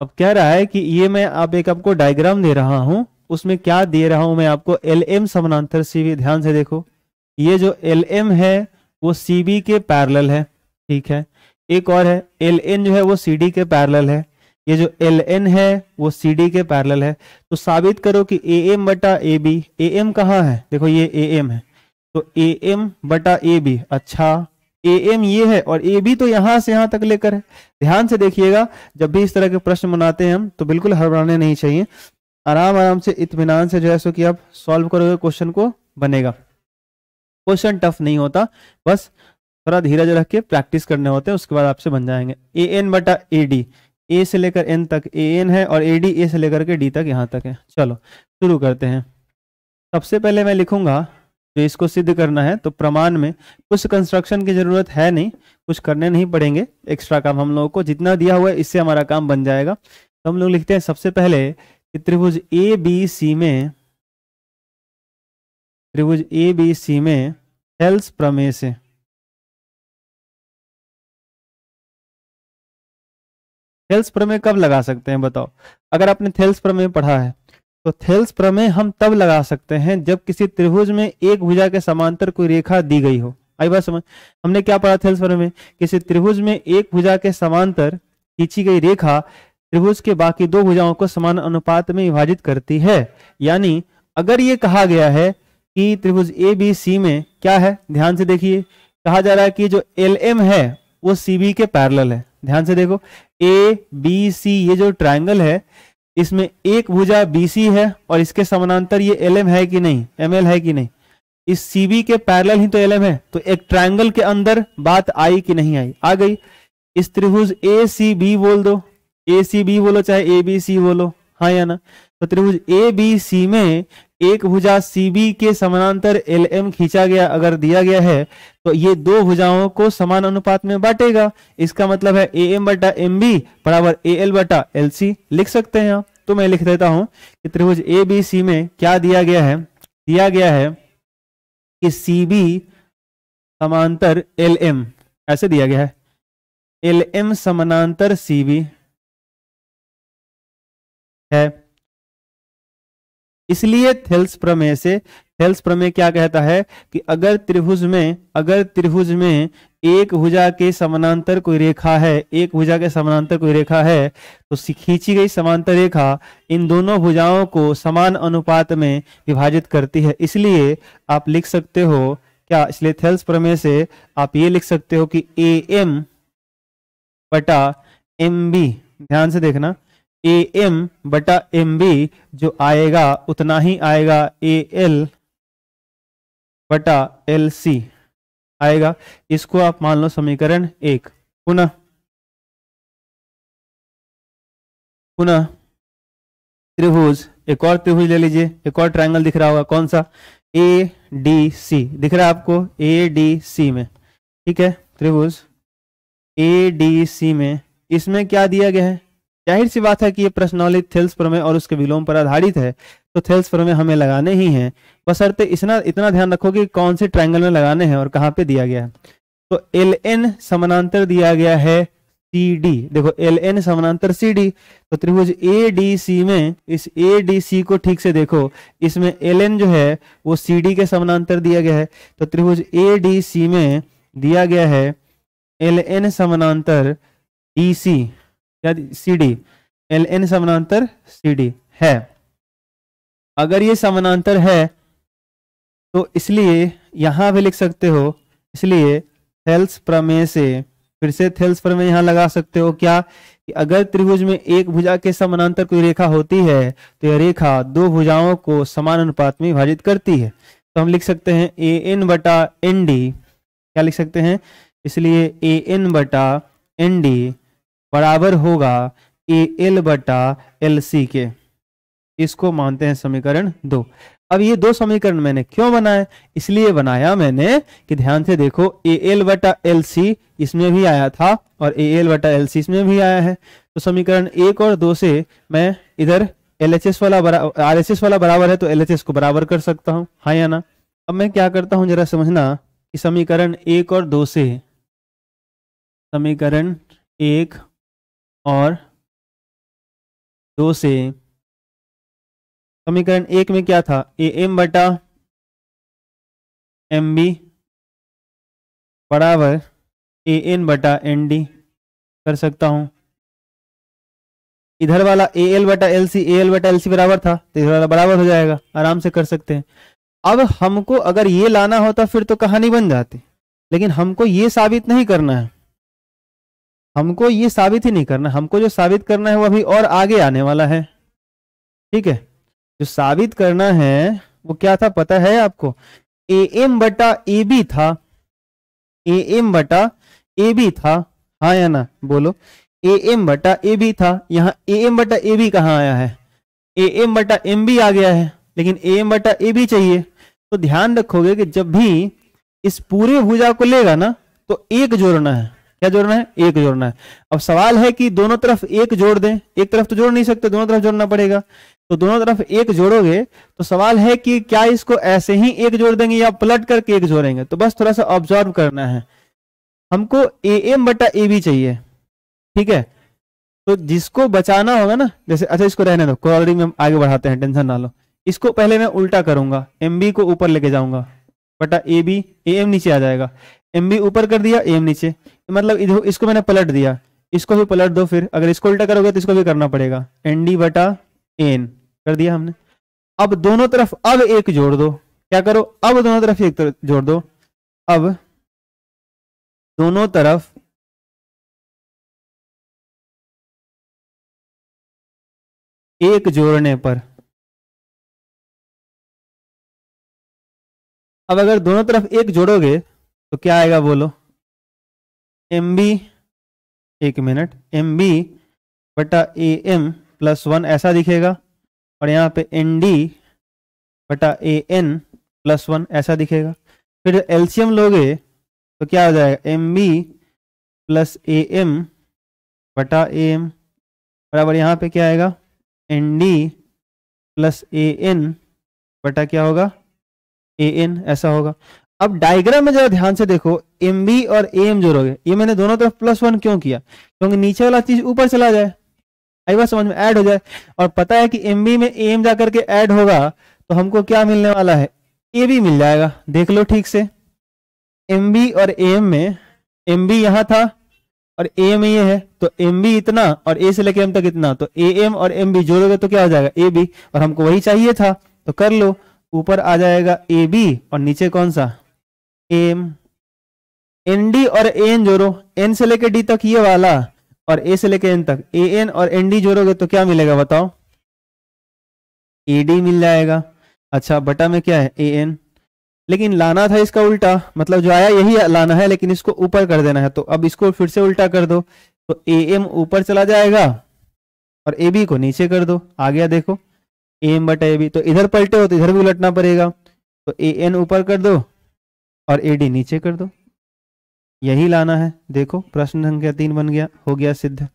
अब कह रहा है कि ये मैं आप एक आपको डायग्राम दे रहा हूं, उसमें क्या दे रहा हूं मैं आपको, एल एम समानांतर सी बी। ध्यान से देखो, ये जो एल एम है वो सी बी के पैरेलल है, ठीक है। एक और है एल एन जो है वो सी डी के पैरेलल है, ये जो एल एन है वो सी डी के पैरेलल है। तो साबित करो कि ए एम बटा ए बी, ए एम कहाँ है, देखो ये ए एम है, तो ए एम बटा ए बी। अच्छा, ए एम ये है और ए बी तो यहां से यहां तक लेकर है। ध्यान से देखिएगा, जब भी इस तरह के प्रश्न बनाते हैं हम तो बिल्कुल हड़बड़ाने नहीं चाहिए, आराम आराम से इत्मीनान से जो है सो कि आप सॉल्व करोगे क्वेश्चन को, बनेगा। क्वेश्चन टफ नहीं होता, बस थोड़ा धीरज रख के प्रैक्टिस करने होते हैं, उसके बाद आपसे बन जाएंगे। ए एन बटा ए डी, ए से लेकर एन तक ए एन है और ए डी ए से लेकर के डी तक यहाँ तक है। चलो शुरू करते हैं। सबसे पहले मैं लिखूंगा जो इसको सिद्ध करना है, तो प्रमाण में कुछ कंस्ट्रक्शन की जरूरत है नहीं, कुछ करने नहीं पड़ेंगे, एक्स्ट्रा काम हम लोगों को जितना दिया हुआ है इससे हमारा काम बन जाएगा। तो हम लोग लिखते हैं सबसे पहले कि त्रिभुज ए बी सी में, त्रिभुज ए बी सी में थेल्स प्रमेय से, थेल्स प्रमेय कब लगा सकते हैं बताओ। अगर आपने थेल्स प्रमेय पढ़ा है तो थेल्स प्रमेय हम तब लगा सकते हैं जब किसी त्रिभुज में एक भुजा के समांतर कोई रेखा दी गई हो। आई बात समझ। हमने क्या पढ़ा थेल्स प्रमेय में, किसी त्रिभुज में एक भुजा के समांतर खींची गई रेखा त्रिभुज के बाकी दो भुजाओं को समान अनुपात में विभाजित करती है। यानी अगर ये कहा गया है कि त्रिभुज ए बी सी में क्या है, ध्यान से देखिए, कहा जा रहा है कि जो एल एम है वो सी बी के पैरेलल है। ध्यान से देखो, ए बी सी ये जो ट्रायंगल है इसमें एक भुजा BC है और इसके समानांतर ये LM है कि नहीं, ML है कि नहीं, इस CB के पैरेलल ही तो LM है। तो एक ट्रायंगल के अंदर बात आई कि नहीं आई, आ गई। इस त्रिभुज ACB बोल दो, ACB बोलो चाहे ABC बोलो, हाँ या ना। तो त्रिभुज ABC में एक भुजा CB के समानांतर LM खींचा गया अगर दिया गया है तो ये दो भुजाओं को समान अनुपात में बांटेगा। इसका मतलब है AM बटा MB बराबर AL बटा LC लिख सकते हैं आप। तो मैं लिख देता हूं कि त्रिभुज ABC में क्या दिया गया है, दिया गया है कि CB समांतर LM, ऐसे दिया गया है, LM समानांतर CB है। इसलिए थेल्स प्रमेय से, थेल्स प्रमेय क्या कहता है कि अगर त्रिभुज में एक भुजा के समानांतर कोई रेखा है, एक भुजा के समानांतर कोई रेखा है तो खींची गई समांतर रेखा इन दोनों भुजाओं को समान अनुपात में विभाजित करती है। इसलिए आप लिख सकते हो क्या, इसलिए थेल्स प्रमेय से आप ये लिख सकते हो कि AM बटा MB, ध्यान से देखना, AM बटा MB जो आएगा उतना ही आएगा AL बटा LC आएगा। इसको आप मान लो समीकरण 1। पुनः त्रिभुज, एक और त्रिभुज ले लीजिए, एक और ट्रायंगल दिख रहा होगा, कौन सा, ADC दिख रहा है आपको, ADC में, ठीक है। त्रिभुज ADC में इसमें क्या दिया गया है, जाहिर सी बात है कि ये प्रश्नावली थेल्स प्रमेय और उसके विलोम पर आधारित है, तो थेल्स प्रमेय हमें लगाने ही हैं, बशर्ते इतना ध्यान रखो कि कौन से ट्रायंगल में लगाने हैं और कहाँ पे दिया गया है। तो LN समानांतर दिया गया है CD, देखो LN समानांतर CD, तो त्रिभुज ADC में इस ADC को ठीक से देखो, इसमें LN जो है वो CD के समानांतर दिया गया है। तो त्रिभुज ADC में दिया गया है LN समानांतर DC या CD, LN समानांतर CD है। अगर ये समानांतर है तो इसलिए यहां भी लिख सकते हो, इसलिए थेल्स प्रमेय से, फिर से थेल्स प्रमेय यहां लगा सकते हो क्या, कि अगर त्रिभुज में एक भुजा के समानांतर कोई रेखा होती है तो यह रेखा दो भुजाओं को समान अनुपात में विभाजित करती है। तो हम लिख सकते हैं AN बटा ND, क्या लिख सकते हैं, इसलिए AN बटा ND बराबर होगा AL बटा LC के। इसको मानते हैं समीकरण 2। अब ये दो समीकरण मैंने क्यों बनाए, इसलिए बनाया मैंने कि ध्यान से देखो, AL बटा LC इसमें भी आया था और AL बटा LC इसमें भी आया है। तो समीकरण 1 और 2 से मैं इधर LHS वाला RHS वाला बराबर है तो LHS को बराबर कर सकता हूं, हाँ या ना। अब मैं क्या करता हूं जरा समझना कि समीकरण 1 और 2 से, समीकरण 1 और 2 से समीकरण 1 में क्या था, ए एम बटा एम बी बराबर ए एन बटा एन डी कर सकता हूं। इधर वाला ए एल बटा एल सी बराबर था, तो इधर वाला बराबर हो जाएगा, आराम से कर सकते हैं। अब हमको अगर ये लाना होता फिर तो कहानी बन जाती, लेकिन हमको ये साबित नहीं करना है, हमको ये साबित ही नहीं करना, हमको जो साबित करना है वो अभी और आगे आने वाला है। ठीक है, जो साबित करना है वो क्या था पता है आपको, ए एम बटा ए बी था, ए एम बटा ए बी था, हाँ या ना बोलो, ए एम बटा ए बी था। यहाँ ए एम बटा ए बी कहाँ आया है, ए एम बटा एम बी आ गया है, लेकिन ए एम बटा ए बी चाहिए। तो ध्यान रखोगे कि जब भी इस पूरे भुजा को लेगा ना तो एक जोड़ना है, क्या जोड़ना है, एक जोड़ना है। अब सवाल है कि दोनों तरफ एक जोड़ दें, एक तरफ तो जोड़ नहीं सकते, दोनों तरफ जोड़ना पड़ेगा, तो दोनों तरफ एक जोड़ोगे तो सवाल है कि क्या इसको ऐसे ही एक जोड़ देंगे या पलट करके एक जोड़ेंगे। तो बस थोड़ा सा ऑब्जर्व करना है, हमको ए एम बटा ए बी चाहिए, ठीक है। तो जिसको बचाना होगा ना, जैसे अच्छा इसको रहने दो, ऑलरेडी में आगे बढ़ाते हैं, टेंशन ना लो। इसको पहले मैं उल्टा करूंगा, एम बी को ऊपर लेके जाऊंगा बटा ए बी, ए एम नीचे आ जाएगा, एम बी ऊपर कर दिया, ए एम नीचे, मतलब इधर इसको मैंने पलट दिया, इसको भी पलट दो, फिर अगर इसको उल्टा करोगे तो इसको भी करना पड़ेगा, एन डी बटा एन कर दिया हमने। अब दोनों तरफ अब एक जोड़ दो, क्या करो, अब दोनों तरफ एक जोड़ दो, अब दोनों तरफ एक जोड़ने पर, अब अगर दोनों तरफ एक जोड़ोगे तो क्या आएगा बोलो, एम बी, एक मिनट, एम बी बटा ए एम प्लस 1 ऐसा दिखेगा, और यहाँ पे एन डी बटा ए एन प्लस 1 ऐसा दिखेगा। फिर एलसीएम लोगे तो क्या हो जाएगा, M B plus A M बटा ए एम बराबर यहाँ पे क्या आएगा, N D plus A N बटा क्या होगा, ए एन ऐसा होगा। अब डायग्राम में जरा ध्यान से देखो, एम बी और ए एम जोड़ोगे, ये मैंने दोनों तरफ प्लस 1 क्यों किया, क्योंकि नीचे वाला चीज ऊपर चला जाए, आई बात समझ में, ऐड हो जाए। और पता है कि एम बी में ए एम जाकर के ऐड होगा तो हमको क्या मिलने वाला है, ए बी मिल जाएगा। देख लो ठीक से, एम बी और ए एम में, एम बी यहाँ था और ए एम ये है, तो एम बी इतना और ए से लेके एम तक इतना, तो ए एम और एम बी जोड़ोगे तो क्या हो जाएगा, ए बी, और हमको वही चाहिए था तो कर लो, ऊपर आ जाएगा ए बी और नीचे कौन सा, एम। एन डी और ए एन जोड़ो, एन से लेके डी तक ये वाला और ए से लेके एन तक, ए एन और एन डी जोड़ोगे तो क्या मिलेगा बताओ, ए डी मिल जाएगा। अच्छा बटा में क्या है, ए एन, लेकिन लाना था इसका उल्टा, मतलब जो आया यही लाना है, लेकिन इसको ऊपर कर देना है, तो अब इसको फिर से उल्टा कर दो, तो ए एम ऊपर चला जाएगा और ए बी को नीचे कर दो, आ गया देखो, ए एम बटा ए बी। तो इधर पलटे हो तो इधर भी उलटना पड़ेगा, तो ए एन ऊपर कर दो और ए डी नीचे कर दो, यही लाना है। देखो प्रश्न संख्या 3 बन गया, हो गया सिद्ध।